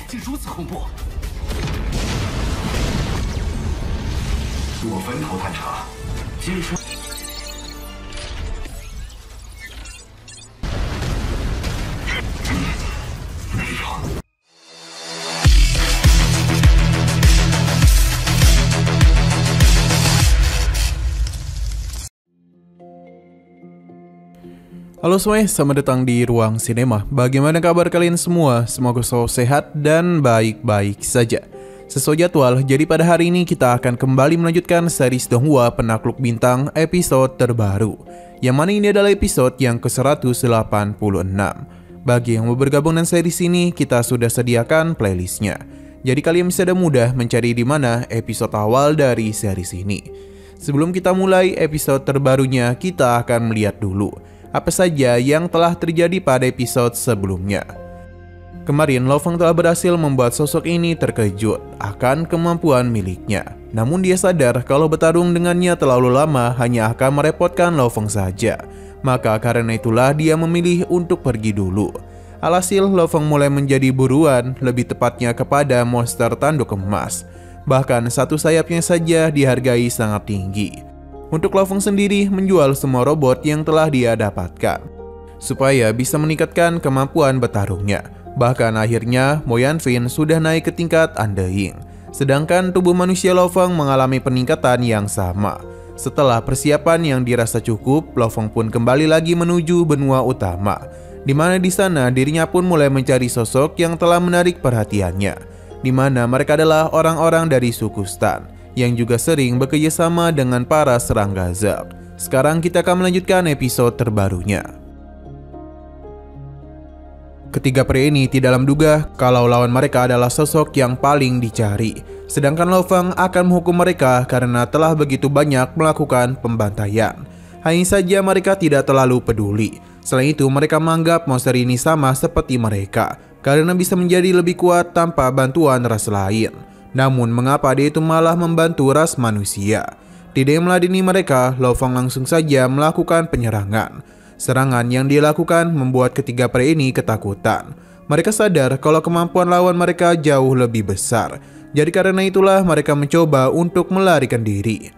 竟如此恐怖！我分头探查，接收。没有。 Halo semuanya, selamat datang di Ruang Sinema. Bagaimana kabar kalian semua? Semoga selalu sehat dan baik-baik saja. Sesuai jadwal, jadi pada hari ini kita akan kembali melanjutkan series Donghua Penakluk Bintang episode terbaru. Yang mana ini adalah episode yang ke-186. Bagi yang mau bergabung dengan series ini, kita sudah sediakan playlistnya. Jadi kalian bisa dengan mudah mencari di mana episode awal dari series ini. Sebelum kita mulai episode terbarunya, kita akan melihat dulu apa saja yang telah terjadi pada episode sebelumnya. Kemarin, Lo Fang telah berhasil membuat sosok ini terkejut akan kemampuan miliknya. Namun dia sadar kalau bertarung dengannya terlalu lama hanya akan merepotkan Lo Fang saja. Maka karena itulah dia memilih untuk pergi dulu. Alhasil, Lo Fang mulai menjadi buruan, lebih tepatnya kepada monster tanduk emas. Bahkan satu sayapnya saja dihargai sangat tinggi. Untuk Lo Fang sendiri menjual semua robot yang telah dia dapatkan supaya bisa meningkatkan kemampuan bertarungnya. Bahkan akhirnya Mo Yanfei sudah naik ke tingkat Undying. Sedangkan tubuh manusia Lo Fang mengalami peningkatan yang sama. Setelah persiapan yang dirasa cukup, Lo Fang pun kembali lagi menuju benua utama, di mana di sana dirinya pun mulai mencari sosok yang telah menarik perhatiannya, di mana mereka adalah orang-orang dari suku Stan yang juga sering bekerjasama dengan para serangga Zerg. Sekarang kita akan melanjutkan episode terbarunya. Ketiga pria ini tidak dalam duga kalau lawan mereka adalah sosok yang paling dicari. Sedangkan Lo Fang akan menghukum mereka karena telah begitu banyak melakukan pembantaian. Hanya saja mereka tidak terlalu peduli. Selain itu mereka menganggap monster ini sama seperti mereka karena bisa menjadi lebih kuat tanpa bantuan ras lain. Namun mengapa dia itu malah membantu ras manusia? Tidak meladeni mereka, Lo Fang langsung saja melakukan penyerangan. Serangan yang dilakukan membuat ketiga pria ini ketakutan. Mereka sadar kalau kemampuan lawan mereka jauh lebih besar. Jadi karena itulah mereka mencoba untuk melarikan diri.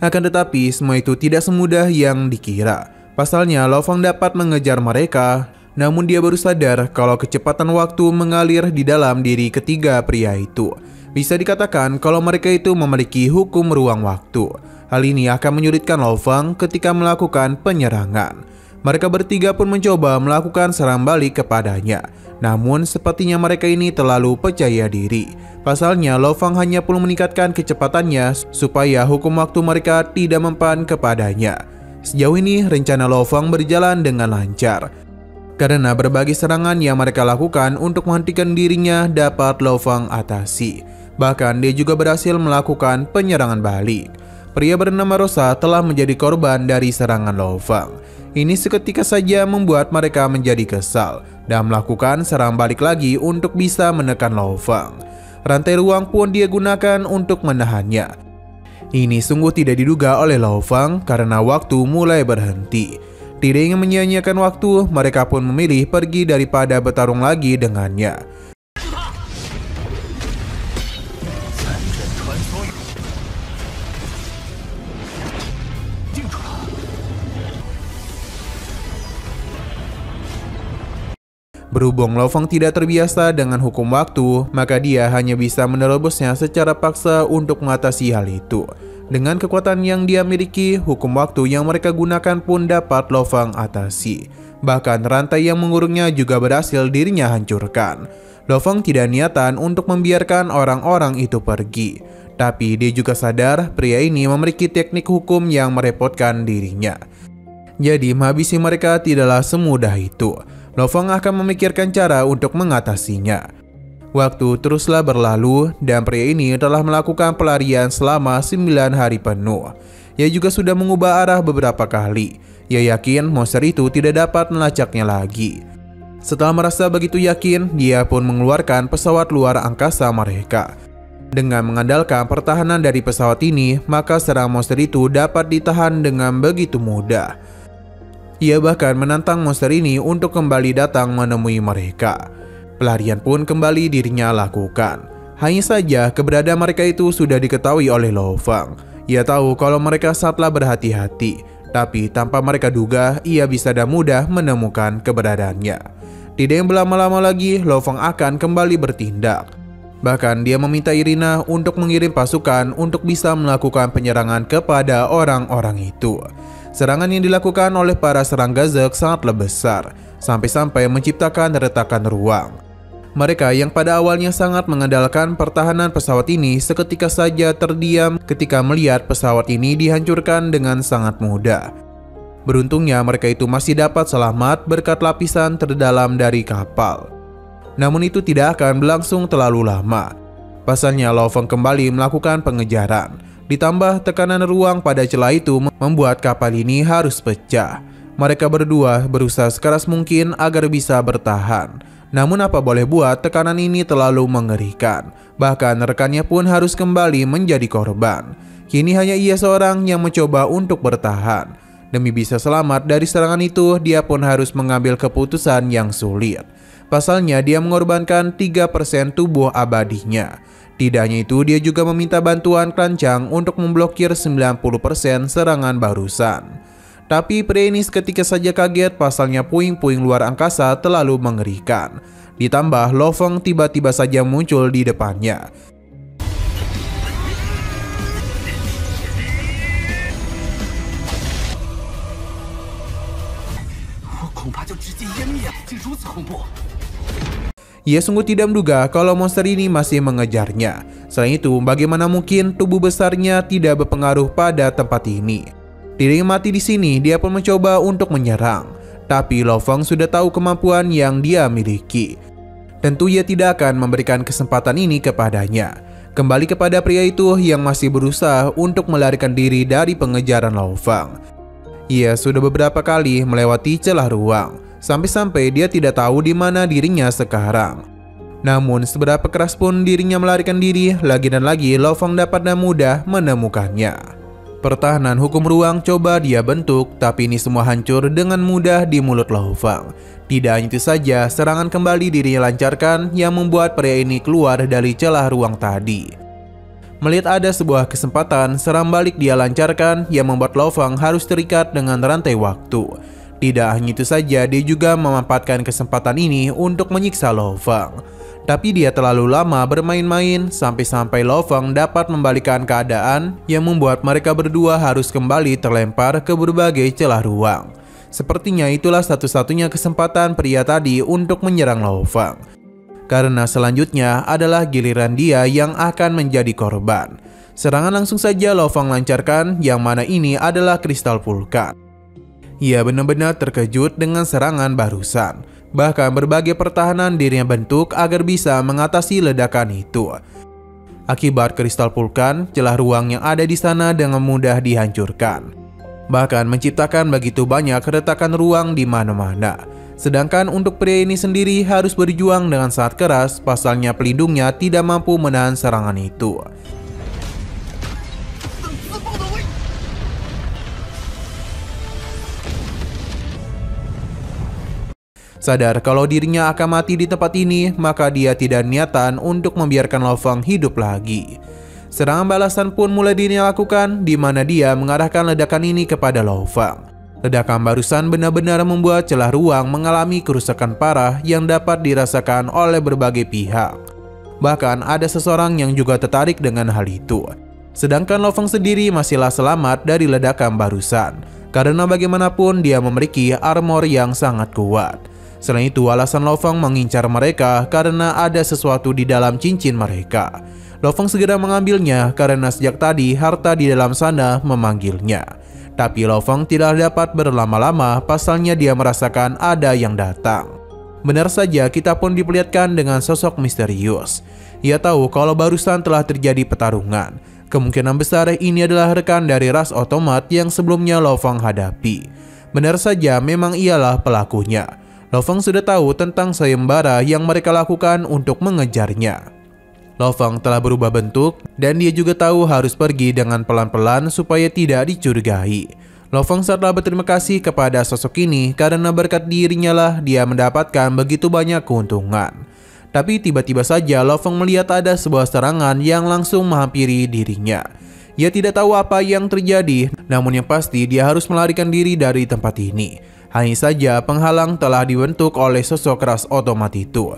Akan tetapi semua itu tidak semudah yang dikira. Pasalnya Lo Fang dapat mengejar mereka, namun dia baru sadar kalau kecepatan waktu mengalir di dalam diri ketiga pria itu. Bisa dikatakan kalau mereka itu memiliki hukum ruang waktu. Hal ini akan menyulitkan Lo Fang ketika melakukan penyerangan. Mereka bertiga pun mencoba melakukan serang balik kepadanya. Namun sepertinya mereka ini terlalu percaya diri. Pasalnya Lo Fang hanya perlu meningkatkan kecepatannya supaya hukum waktu mereka tidak mempan kepadanya. Sejauh ini rencana Lo Fang berjalan dengan lancar, karena berbagai serangan yang mereka lakukan untuk menghentikan dirinya dapat Lo Fang atasi. Bahkan dia juga berhasil melakukan penyerangan balik. Pria bernama Rosa telah menjadi korban dari serangan Lo Fang. Ini seketika saja membuat mereka menjadi kesal dan melakukan serang balik lagi untuk bisa menekan Lo Fang. Rantai ruang pun dia gunakan untuk menahannya. Ini sungguh tidak diduga oleh Lo Fang karena waktu mulai berhenti. Tidak ingin menyia-nyiakan waktu, mereka pun memilih pergi daripada bertarung lagi dengannya. Berhubung Lo Fang tidak terbiasa dengan hukum waktu, maka dia hanya bisa menerobosnya secara paksa untuk mengatasi hal itu. Dengan kekuatan yang dia miliki, hukum waktu yang mereka gunakan pun dapat Lo Fang atasi. Bahkan rantai yang mengurungnya juga berhasil dirinya hancurkan. Lo Fang tidak niatan untuk membiarkan orang-orang itu pergi. Tapi dia juga sadar pria ini memiliki teknik hukum yang merepotkan dirinya. Jadi menghabisi mereka tidaklah semudah itu. Lo Fang akan memikirkan cara untuk mengatasinya. Waktu teruslah berlalu dan pria ini telah melakukan pelarian selama 9 hari penuh. Ia juga sudah mengubah arah beberapa kali. Ia yakin monster itu tidak dapat melacaknya lagi. Setelah merasa begitu yakin, dia pun mengeluarkan pesawat luar angkasa mereka. Dengan mengandalkan pertahanan dari pesawat ini, maka serang monster itu dapat ditahan dengan begitu mudah. Ia bahkan menantang monster ini untuk kembali datang menemui mereka. Pelarian pun kembali dirinya lakukan. Hanya saja keberadaan mereka itu sudah diketahui oleh Lo Feng. Ia tahu kalau mereka sangatlah berhati-hati, tapi tanpa mereka duga ia bisa dan mudah menemukan keberadaannya. Tidak yang berlama-lama lagi, Lo Feng akan kembali bertindak. Bahkan dia meminta Irina untuk mengirim pasukan untuk bisa melakukan penyerangan kepada orang-orang itu. Serangan yang dilakukan oleh para serangga Zerg sangatlah besar, sampai-sampai menciptakan retakan ruang. Mereka yang pada awalnya sangat mengandalkan pertahanan pesawat ini seketika saja terdiam ketika melihat pesawat ini dihancurkan dengan sangat mudah. Beruntungnya mereka itu masih dapat selamat berkat lapisan terdalam dari kapal. Namun itu tidak akan berlangsung terlalu lama. Pasalnya Lo Feng kembali melakukan pengejaran. Ditambah tekanan ruang pada celah itu membuat kapal ini harus pecah. Mereka berdua berusaha sekeras mungkin agar bisa bertahan. Namun apa boleh buat, tekanan ini terlalu mengerikan. Bahkan rekannya pun harus kembali menjadi korban. Kini hanya ia seorang yang mencoba untuk bertahan. Demi bisa selamat dari serangan itu, dia pun harus mengambil keputusan yang sulit. Pasalnya dia mengorbankan 3% tubuh abadinya. Tidak hanya itu, dia juga meminta bantuan Kerancang untuk memblokir 90% serangan barusan. Tapi pria ini seketika saja kaget pasalnya puing-puing luar angkasa terlalu mengerikan. Ditambah Lo Feng tiba-tiba saja muncul di depannya. Ia sungguh tidak menduga kalau monster ini masih mengejarnya. Selain itu, bagaimana mungkin tubuh besarnya tidak berpengaruh pada tempat ini? Tidak mati di sini, dia pun mencoba untuk menyerang. Tapi Lo Feng sudah tahu kemampuan yang dia miliki. Tentu ia tidak akan memberikan kesempatan ini kepadanya. Kembali kepada pria itu yang masih berusaha untuk melarikan diri dari pengejaran Lo Feng. Ia sudah beberapa kali melewati celah ruang, sampai-sampai dia tidak tahu di mana dirinya sekarang. Namun seberapa keras pun dirinya melarikan diri, lagi dan lagi Lo Feng dapat dengan mudah menemukannya. Pertahanan hukum ruang coba dia bentuk, tapi ini semua hancur dengan mudah di mulut Lo Feng. Tidak hanya itu saja, serangan kembali dirinya lancarkan yang membuat pria ini keluar dari celah ruang tadi. Melihat ada sebuah kesempatan, seram balik dia lancarkan yang membuat Lo Feng harus terikat dengan rantai waktu. Tidak hanya itu saja, dia juga memanfaatkan kesempatan ini untuk menyiksa Lo Feng. Tapi dia terlalu lama bermain-main sampai-sampai Lo Feng dapat membalikan keadaan yang membuat mereka berdua harus kembali terlempar ke berbagai celah ruang. Sepertinya itulah satu-satunya kesempatan pria tadi untuk menyerang Lo Feng. Karena selanjutnya adalah giliran dia yang akan menjadi korban. Serangan langsung saja Lo Feng lancarkan, yang mana ini adalah kristal vulkan. Ia benar-benar terkejut dengan serangan barusan. Bahkan berbagai pertahanan dirinya bentuk agar bisa mengatasi ledakan itu. Akibat kristal vulkan, celah ruang yang ada di sana dengan mudah dihancurkan. Bahkan menciptakan begitu banyak retakan ruang di mana-mana. Sedangkan untuk pria ini sendiri harus berjuang dengan sangat keras, pasalnya pelindungnya tidak mampu menahan serangan itu. Sadar kalau dirinya akan mati di tempat ini, maka dia tidak niatan untuk membiarkan Lo Feng hidup lagi. Serangan balasan pun mulai dirinya lakukan, di mana dia mengarahkan ledakan ini kepada Lo Feng. Ledakan barusan benar-benar membuat celah ruang mengalami kerusakan parah yang dapat dirasakan oleh berbagai pihak. Bahkan ada seseorang yang juga tertarik dengan hal itu. Sedangkan Lo Feng sendiri masihlah selamat dari ledakan barusan, karena bagaimanapun dia memiliki armor yang sangat kuat. Selain itu, alasan Lo Feng mengincar mereka karena ada sesuatu di dalam cincin mereka. Lo Feng segera mengambilnya karena sejak tadi harta di dalam sana memanggilnya. Tapi Lo Feng tidak dapat berlama-lama, pasalnya dia merasakan ada yang datang. Benar saja, kita pun diperlihatkan dengan sosok misterius. Ia tahu kalau barusan telah terjadi pertarungan. Kemungkinan besar ini adalah rekan dari ras otomat yang sebelumnya Lo Feng hadapi. Benar saja, memang ialah pelakunya. Lo Feng sudah tahu tentang sayembara yang mereka lakukan untuk mengejarnya. Lo Feng telah berubah bentuk dan dia juga tahu harus pergi dengan pelan-pelan supaya tidak dicurigai. Lo Feng sangatlah berterima kasih kepada sosok ini karena berkat dirinya lah dia mendapatkan begitu banyak keuntungan. Tapi tiba-tiba saja Lo Feng melihat ada sebuah serangan yang langsung menghampiri dirinya. Ia tidak tahu apa yang terjadi, namun yang pasti dia harus melarikan diri dari tempat ini. Hanya saja penghalang telah dibentuk oleh sosok ras otomat itu,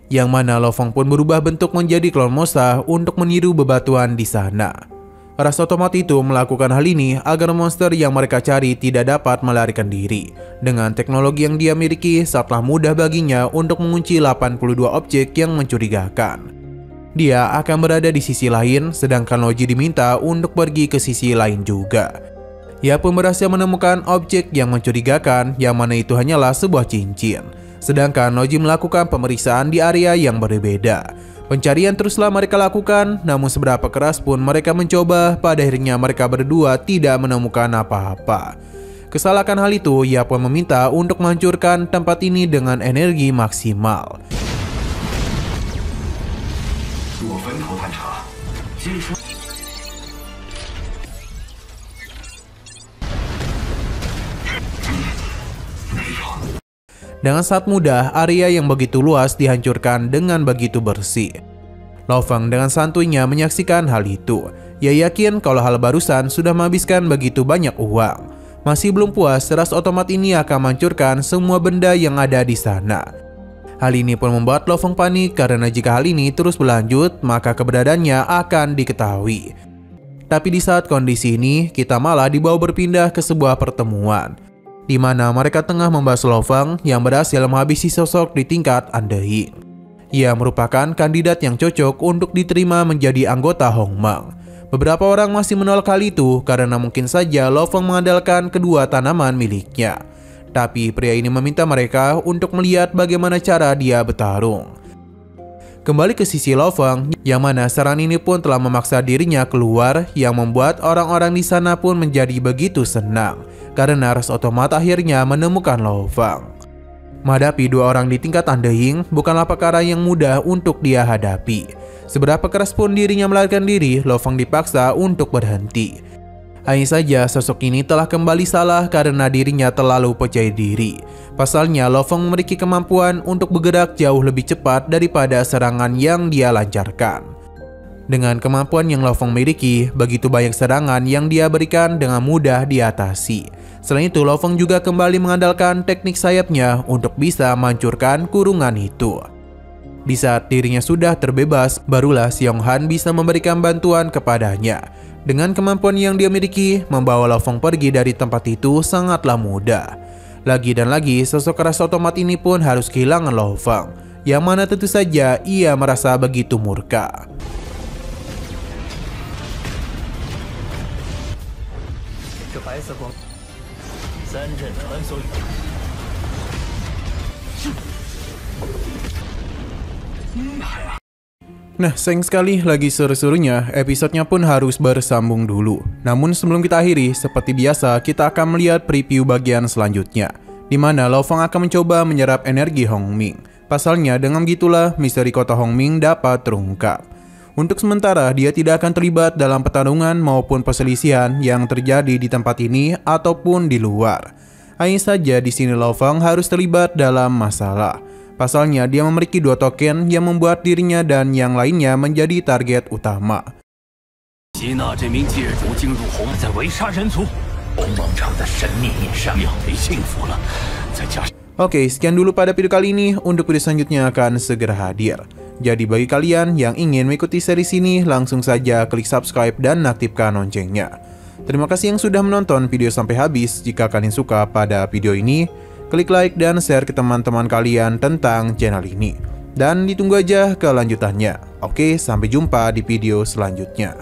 yang mana Lo Feng pun berubah bentuk menjadi klon Mosa untuk meniru bebatuan di sana. Ras otomat itu melakukan hal ini agar monster yang mereka cari tidak dapat melarikan diri. Dengan teknologi yang dia miliki, sangatlah mudah baginya untuk mengunci 82 objek yang mencurigakan. Dia akan berada di sisi lain, sedangkan Loji diminta untuk pergi ke sisi lain juga. Ia pun berhasil menemukan objek yang mencurigakan, yang mana itu hanyalah sebuah cincin. Sedangkan Loji melakukan pemeriksaan di area yang berbeda. Pencarian teruslah mereka lakukan, namun seberapa keras pun mereka mencoba, pada akhirnya mereka berdua tidak menemukan apa-apa. Kesalahan hal itu, ia pun meminta untuk menghancurkan tempat ini dengan energi maksimal. Dengan sangat mudah, area yang begitu luas dihancurkan dengan begitu bersih. Lo Feng dengan santuinya menyaksikan hal itu. Ia yakin kalau hal barusan sudah menghabiskan begitu banyak uang. Masih belum puas, ras otomat ini akan menghancurkan semua benda yang ada di sana. Hal ini pun membuat Lo Feng panik karena jika hal ini terus berlanjut, maka keberadaannya akan diketahui. Tapi di saat kondisi ini, kita malah dibawa berpindah ke sebuah pertemuan, di mana mereka tengah membahas Lo Feng yang berhasil menghabisi sosok di tingkat Andehing. Ia merupakan kandidat yang cocok untuk diterima menjadi anggota Hongmeng. Beberapa orang masih menolak hal itu karena mungkin saja Lo Feng mengandalkan kedua tanaman miliknya. Tapi pria ini meminta mereka untuk melihat bagaimana cara dia bertarung. Kembali ke sisi Lo Feng, yang mana serangan ini pun telah memaksa dirinya keluar, yang membuat orang-orang di sana pun menjadi begitu senang karena ras otomat akhirnya menemukan Lo Feng. Menghadapi dua orang di tingkat Andehing bukanlah perkara yang mudah untuk dia hadapi. Seberapa keras pun dirinya melarikan diri, Lo Feng dipaksa untuk berhenti. Hanya saja sosok ini telah kembali salah karena dirinya terlalu percaya diri. Pasalnya Lo Feng memiliki kemampuan untuk bergerak jauh lebih cepat daripada serangan yang dia lancarkan. Dengan kemampuan yang Lo Feng miliki, begitu banyak serangan yang dia berikan dengan mudah diatasi. Selain itu, Lo Feng juga kembali mengandalkan teknik sayapnya untuk bisa menghancurkan kurungan itu. Di saat dirinya sudah terbebas, barulah Xiong Han bisa memberikan bantuan kepadanya. Dengan kemampuan yang dia miliki, membawa Lo Feng pergi dari tempat itu sangatlah mudah. Lagi dan lagi, sosok ras otomat ini pun harus kehilangan Lo Feng, yang mana tentu saja ia merasa begitu murka. Nah, sayang sekali lagi seru-serunya, episodenya pun harus bersambung dulu. Namun sebelum kita akhiri, seperti biasa kita akan melihat preview bagian selanjutnya, di mana Lo Feng akan mencoba menyerap energi Hongming. Pasalnya dengan begitulah misteri kota Hongming dapat terungkap. Untuk sementara dia tidak akan terlibat dalam pertarungan maupun perselisihan yang terjadi di tempat ini ataupun di luar. Hanya saja di sini Lo Feng harus terlibat dalam masalah. Pasalnya dia memiliki 2 token yang membuat dirinya dan yang lainnya menjadi target utama. Oke, sekian dulu pada video kali ini. Untuk video selanjutnya akan segera hadir. Jadi bagi kalian yang ingin mengikuti seri ini, langsung saja klik subscribe dan aktifkan loncengnya. Terima kasih yang sudah menonton video sampai habis. Jika kalian suka pada video ini, klik like dan share ke teman-teman kalian tentang channel ini. Dan ditunggu aja kelanjutannya. Oke, sampai jumpa di video selanjutnya.